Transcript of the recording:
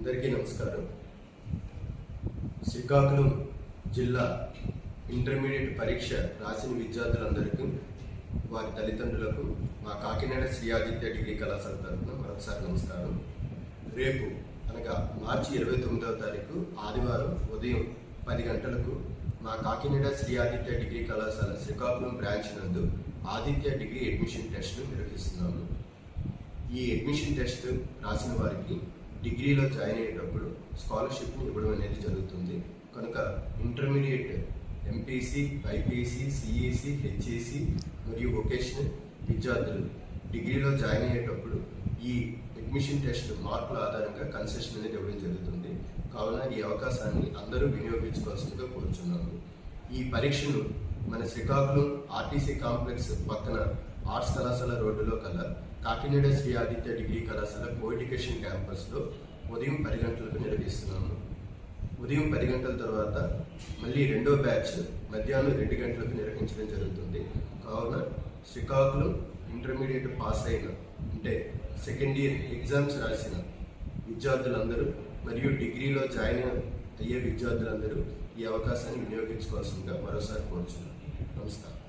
అందరికీ నమస్కారం. శ్రీకాకుళం జిల్లా ఇంటర్మీడియట్ పరీక్ష రాసిన విద్యార్థులందరికీ, వారి తల్లిదండ్రులకు మా కాకినాడ శ్రీ ఆదిత్య డిగ్రీ కళాశాల తరఫున మరొకసారి నమస్కారం. రేపు అనగా మార్చి 29వ తారీఖు ఆదివారం ఉదయం 10 గంటలకు మా కాకినాడ శ్రీ ఆదిత్య డిగ్రీ కళాశాల శ్రీకాకుళం బ్రాంచ్ నందు ఆదిత్య డిగ్రీ అడ్మిషన్ టెస్ట్ నిర్వహిస్తున్నాము. ఈ అడ్మిషన్ టెస్ట్ రాసిన వారికి డిగ్రీలో జాయిన్ అయ్యేటప్పుడు స్కాలర్షిప్ని ఇవ్వడం అనేది జరుగుతుంది. కనుక intermediate MPC, BiPC, CEC, HEC మరియు వొకేషనల్ విద్యార్థులు డిగ్రీలో జాయిన్ అయ్యేటప్పుడు ఈ అడ్మిషన్ టెస్ట్ మార్కుల ఆధారంగా కన్సెషన్ అనేది ఇవ్వడం జరుగుతుంది. కావున ఈ అవకాశాన్ని అందరూ వినియోగించుకోవాల్సిందిగా కోరుచున్నాము. ఈ పరీక్షను మన శ్రీకాకుళం ఆర్టీసీ కాంప్లెక్స్ పక్కన ఆర్ట్స్ కళాశాల రోడ్డులో కల కాకినాడ శ్రీ ఆదిత్య డిగ్రీ కళాశాల కోఎడ్యుకేషన్ క్యాంపస్లో ఉదయం 10 గంటలకు నిర్వహిస్తున్నాము. ఉదయం 10 గంటల తర్వాత మళ్ళీ రెండో బ్యాచ్ మధ్యాహ్నం 2 గంటలకు నిర్వహించడం జరుగుతుంది. కావున శ్రీకాకుళం ఇంటర్మీడియట్ పాస్ అయిన, అంటే సెకండ్ ఇయర్ ఎగ్జామ్స్ రాసిన విద్యార్థులందరూ మరియు డిగ్రీలో జాయిన్ అయ్యే విద్యార్థులందరూ ఈ అవకాశాన్ని వినియోగించుకోవాల్సిందిగా మరోసారి కోరుచున్నాను. నమస్కారం.